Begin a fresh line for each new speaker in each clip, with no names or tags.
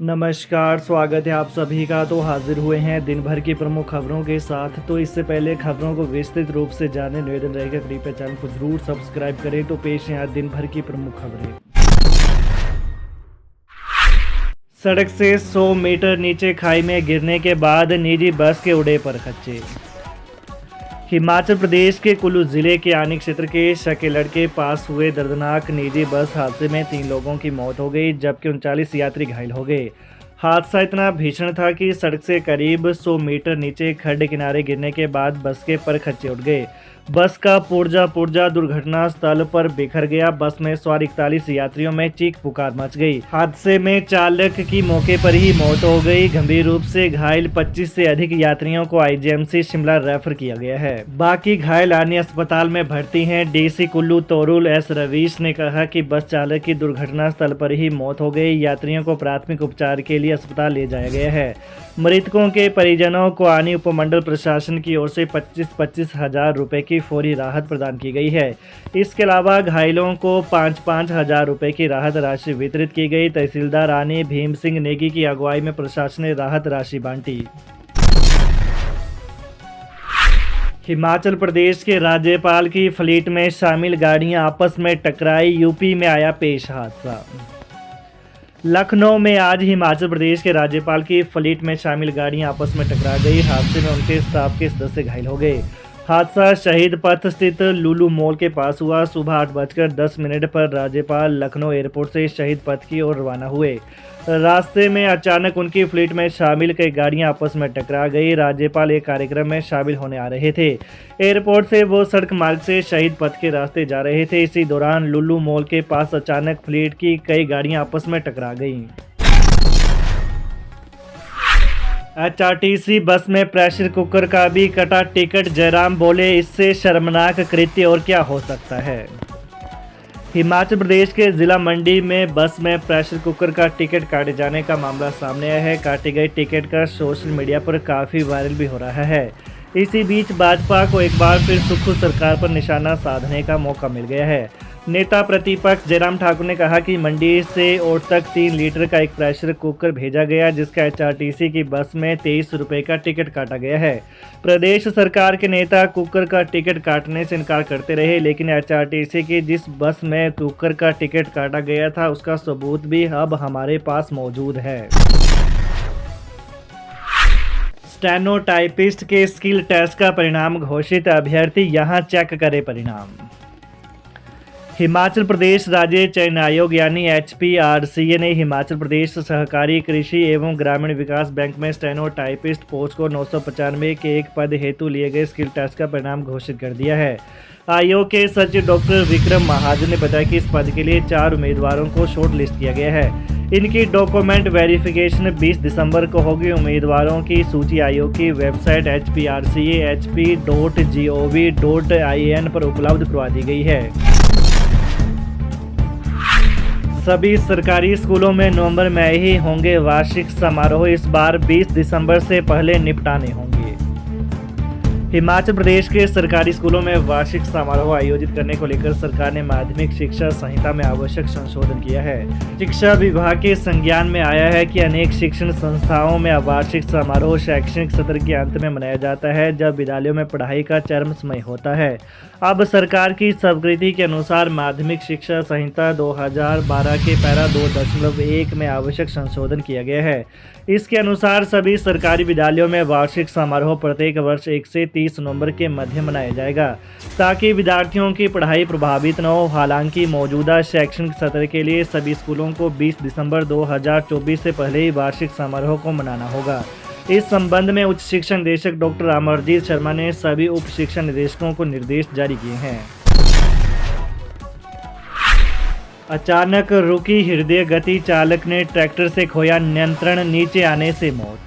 नमस्कार, स्वागत है आप सभी का। तो हाजिर हुए हैं दिन भर की प्रमुख खबरों के साथ। तो इससे पहले खबरों को विस्तृत रूप से जानने निवेदन रहेगा कृपया चैनल को जरूर सब्सक्राइब करें। तो पेश है आज दिन भर की प्रमुख खबरें। सड़क से 100 मीटर नीचे खाई में गिरने के बाद निजी बस के उड़े पर खच्चे। हिमाचल प्रदेश के कुल्लू जिले के आनी क्षेत्र के शकेलड़ के पास हुए दर्दनाक निजी बस हादसे में 3 लोगों की मौत हो गई, जबकि 39 यात्री घायल हो गए। हादसा इतना भीषण था कि सड़क से करीब 100 मीटर नीचे खड्डे किनारे गिरने के बाद बस के पर खच्चे उड़ गए। बस का पुर्जा दुर्घटना स्थल पर बिखर गया। बस में सवार 41 यात्रियों में चीख पुकार मच गई। हादसे में चालक की मौके पर ही मौत हो गई। गंभीर रूप से घायल 25 से अधिक यात्रियों को आईजीएमसी शिमला रेफर किया गया है। बाकी घायल अन्य अस्पताल में भर्ती हैं। डीसी कुल्लू तोरुल एस रवीश ने कहा कि बस चालक की दुर्घटना स्थल पर ही मौत हो गई। यात्रियों को प्राथमिक उपचार के लिए अस्पताल ले जाया गया है। मृतकों के परिजनों को आनी उपमंडल प्रशासन की ओर से 25-25 हजार रुपए की फौरी राहत प्रदान की गई है। इसके अलावा घायलों को 5-5 हजार रुपए की राहत राशि वितरित की गई। तहसीलदार आनी भीम सिंह नेगी की अगुवाई में प्रशासन ने राहत राशि बांटी। हिमाचल प्रदेश के राज्यपाल की फ्लीट में शामिल गाड़ियां आपस में टकराई। यूपी में आया पेश हादसा। लखनऊ में आज हिमाचल प्रदेश के राज्यपाल की फ्लीट में शामिल गाड़ियां आपस में टकरा गई। हादसे में उनके स्टाफ के सदस्य घायल हो गए। हादसा शहीद पथ स्थित लुलू मॉल के पास हुआ। सुबह 8:10 पर राज्यपाल लखनऊ एयरपोर्ट से शहीद पथ की ओर रवाना हुए। रास्ते में अचानक उनकी फ्लीट में शामिल कई गाड़ियां आपस में टकरा गई। राज्यपाल एक कार्यक्रम में शामिल होने आ रहे थे। एयरपोर्ट से वो सड़क मार्ग से शहीद पथ के रास्ते जा रहे थे। इसी दौरान लुलू मॉल के पास अचानक फ्लीट की कई गाड़ियां आपस में टकरा गईं। एचआरटीसी बस में प्रेशर कुकर का भी कटा टिकट। जयराम बोले, इससे शर्मनाक कृत्य और क्या हो सकता है। हिमाचल प्रदेश के जिला मंडी में बस में प्रेशर कुकर का टिकट काटे जाने का मामला सामने आया है। काटे गए टिकट का सोशल मीडिया पर काफ़ी वायरल भी हो रहा है। इसी बीच भाजपा को एक बार फिर सुक्खू सरकार पर निशाना साधने का मौका मिल गया है। नेता प्रतिपक्ष जयराम ठाकुर ने कहा कि मंडी से और तक 3 लीटर का एक प्रेशर कुकर भेजा गया, जिसका एचआरटीसी की बस में 23 रुपये का टिकट काटा गया है। प्रदेश सरकार के नेता कुकर का टिकट काटने से इनकार करते रहे, लेकिन एचआरटीसी की जिस बस में कुकर का टिकट काटा गया था उसका सबूत भी अब हमारे पास मौजूद है। स्टेनो टाइपिस्ट के स्किल टेस्ट का परिणाम घोषित। अभ्यर्थी यहां चेक करे परिणाम। हिमाचल प्रदेश राज्य चयन आयोग यानी HPRCA ने हिमाचल प्रदेश सहकारी कृषि एवं ग्रामीण विकास बैंक में स्टेनो टाइपिस्ट पोस्ट को 995 के एक पद हेतु लिए गए स्किल टेस्ट का परिणाम घोषित कर दिया है। आयोग के सचिव डॉक्टर विक्रम महाजन ने बताया कि इस पद के लिए 4 उम्मीदवारों को शॉर्ट लिस्ट किया गया है। इनकी डॉक्यूमेंट वेरिफिकेशन 20 दिसंबर को होगी। उम्मीदवारों की सूची आयोग की वेबसाइट HPRCA.hp.gov.in पर उपलब्ध करवा दी गई है। सभी सरकारी स्कूलों में नवंबर में ही होंगे वार्षिक समारोह। इस बार 20 दिसंबर से पहले निपटाने होंगे। हिमाचल प्रदेश के सरकारी स्कूलों में वार्षिक समारोह आयोजित करने को लेकर सरकार ने माध्यमिक शिक्षा संहिता में आवश्यक संशोधन किया है। शिक्षा विभाग के संज्ञान में आया है कि अनेक शिक्षण संस्थाओं में वार्षिक समारोह शैक्षणिक सत्र के अंत में मनाया जाता है, जब विद्यालयों में पढ़ाई का चरम समय होता है। अब सरकार की स्वीकृति के अनुसार माध्यमिक शिक्षा संहिता 2012 के पैरा 2.1 में आवश्यक संशोधन किया गया है। इसके अनुसार सभी सरकारी विद्यालयों में वार्षिक समारोह प्रत्येक वर्ष 1 से 30 नवंबर के मध्य मनाया जाएगा, ताकि विद्यार्थियों की पढ़ाई प्रभावित न हो। हालांकि मौजूदा शैक्षणिक सत्र के लिए सभी स्कूलों को 20 दिसंबर 2024 से पहले ही वार्षिक समारोह को मनाना होगा। इस संबंध में उच्च शिक्षा निदेशक डॉक्टर अमरजीत शर्मा ने सभी उप शिक्षा निदेशकों को निर्देश जारी किए हैं। अचानक रुकी हृदय गति। चालक ने ट्रैक्टर से खोया नियंत्रण, नीचे आने से मौत।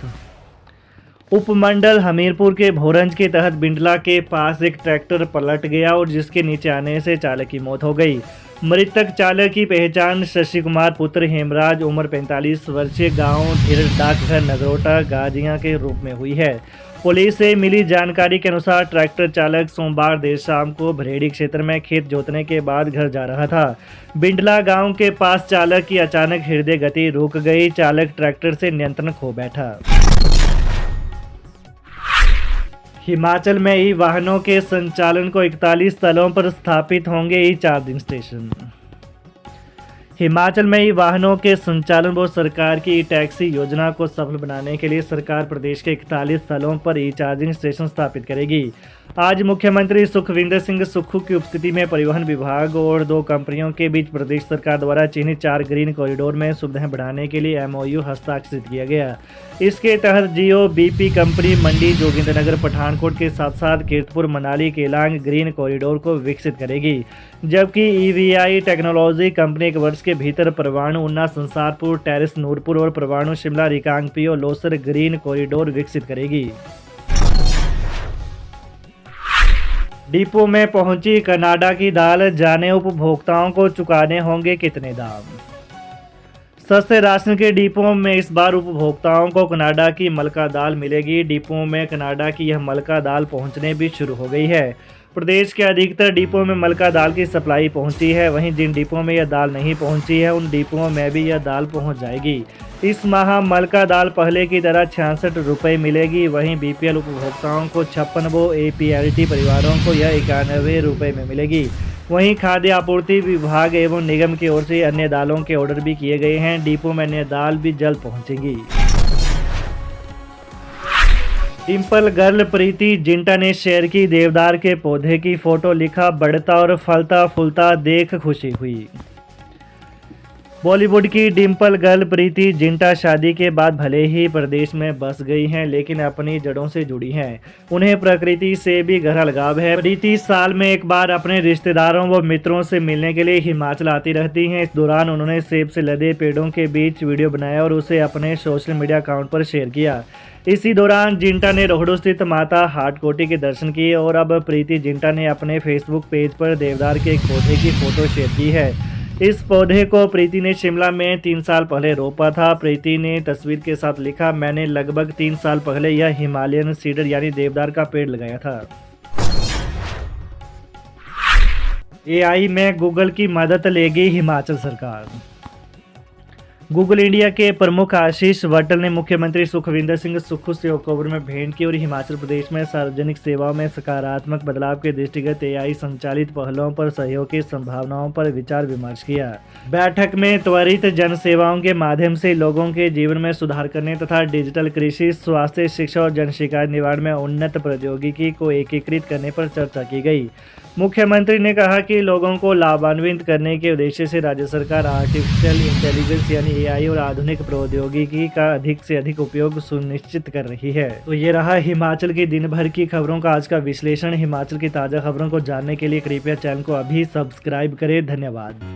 उपमंडल हमीरपुर के भोरंज के तहत बिंडला के पास एक ट्रैक्टर पलट गया और जिसके नीचे आने से चालक की मौत हो गई। मृतक चालक की पहचान शशि कुमार पुत्र हेमराज उम्र 45 वर्षीय गांव धीर डाकघर नगरोटा गाजिया के रूप में हुई है। पुलिस से मिली जानकारी के अनुसार ट्रैक्टर चालक सोमवार देर शाम को भरेड़ी क्षेत्र में खेत जोतने के बाद घर जा रहा था। बिंडला गांव के पास चालक की अचानक हृदय गति रुक गई। चालक ट्रैक्टर से नियंत्रण खो बैठा। हिमाचल में ई वाहनों के संचालन को 41 स्थलों पर स्थापित होंगे ई चार्जिंग स्टेशन। हिमाचल में ई वाहनों के संचालन व सरकार की ई टैक्सी योजना को सफल बनाने के लिए सरकार प्रदेश के 41 स्थलों पर ई चार्जिंग स्टेशन स्थापित करेगी। आज मुख्यमंत्री सुखविंदर सिंह सुक्खू की उपस्थिति में परिवहन विभाग और 2 कंपनियों के बीच प्रदेश सरकार द्वारा चिन्हित 4 ग्रीन कॉरिडोर में सुविधाएं बढ़ाने के लिए MOU हस्ताक्षरित किया गया। इसके तहत जियो बीपी कंपनी मंडी जोगिंद्रनगर पठानकोट के साथ साथ कीरतपुर मनाली केलांग ग्रीन कॉरिडोर को विकसित करेगी, जबकि EVI टेक्नोलॉजी कंपनी 1 वर्ष के भीतर परवाणु ऊना संसारपुर टेरिस नूरपुर और परवाणु शिमला रिकांगपिओ लोसर ग्रीन कॉरिडोर विकसित करेगी। डिपो में पहुंची कनाडा की दाल, जाने उपभोक्ताओं को चुकाने होंगे कितने दाम। सस्ते राशन के डिपो में इस बार उपभोक्ताओं को कनाडा की मलका दाल मिलेगी। डिपो में कनाडा की यह मलका दाल पहुंचने भी शुरू हो गई है। प्रदेश के अधिकतर डिपो में मलका दाल की सप्लाई पहुंची है। वहीं जिन डिपो में यह दाल नहीं पहुंची है उन डिपो में भी यह दाल पहुंच जाएगी। इस माह मलका दाल पहले की तरह 66 रुपये मिलेगी। वहीं BPL उपभोक्ताओं को 56 व APLT परिवारों को यह 91 रुपये में मिलेगी। वहीं खाद्य आपूर्ति विभाग एवं निगम की ओर से अन्य दालों के ऑर्डर भी किए गए हैं। डिपो में अन्य दाल भी जल्द पहुंचेगी। डिम्पल गर्ल प्रीति जिंटा ने शेयर की देवदार के पौधे की फोटो, लिखा बढ़ता और फलता फूलता देख खुशी हुई। बॉलीवुड की डिम्पल गर्ल प्रीति जिंटा शादी के बाद भले ही प्रदेश में बस गई हैं, लेकिन अपनी जड़ों से जुड़ी हैं। उन्हें प्रकृति से भी गहरा लगाव है। प्रीति साल में एक बार अपने रिश्तेदारों व मित्रों से मिलने के लिए हिमाचल आती रहती हैं। इस दौरान उन्होंने सेब से लदे पेड़ों के बीच वीडियो बनाया और उसे अपने सोशल मीडिया अकाउंट पर शेयर किया। इसी दौरान जिंटा ने रोहडू स्थित माता हाटकोटी के दर्शन किए और अब प्रीति जिंटा ने अपने फेसबुक पेज पर देवदार के एक पौधे की फोटो शेयर की है। इस पौधे को प्रीति ने शिमला में 3 साल पहले रोपा था। प्रीति ने तस्वीर के साथ लिखा, मैंने लगभग 3 साल पहले यह हिमालयन सीडर यानी देवदार का पेड़ लगाया था। AI में गूगल की मदद लेगी हिमाचल सरकार। गूगल इंडिया के प्रमुख आशीष वटल ने मुख्यमंत्री सुखविंदर सिंह सुक्खू से अक्टूबर में भेंट की और हिमाचल प्रदेश में सार्वजनिक सेवाओं में सकारात्मक बदलाव के दृष्टिगत AI संचालित पहलों पर सहयोग की संभावनाओं पर विचार विमर्श किया। बैठक में त्वरित जन सेवाओं के माध्यम से लोगों के जीवन में सुधार करने तथा डिजिटल कृषि, स्वास्थ्य, शिक्षा और जन शिकायत निवारण में उन्नत प्रौद्योगिकी को एकीकृत करने पर चर्चा की गई। मुख्यमंत्री ने कहा कि लोगों को लाभान्वित करने के उद्देश्य से राज्य सरकार आर्टिफिशियल इंटेलिजेंस यानी AI और आधुनिक प्रौद्योगिकी का अधिक से अधिक उपयोग सुनिश्चित कर रही है। तो ये रहा हिमाचल की दिन भर की खबरों का आज का विश्लेषण। हिमाचल की ताज़ा खबरों को जानने के लिए कृपया चैनल को अभी सब्सक्राइब करें। धन्यवाद।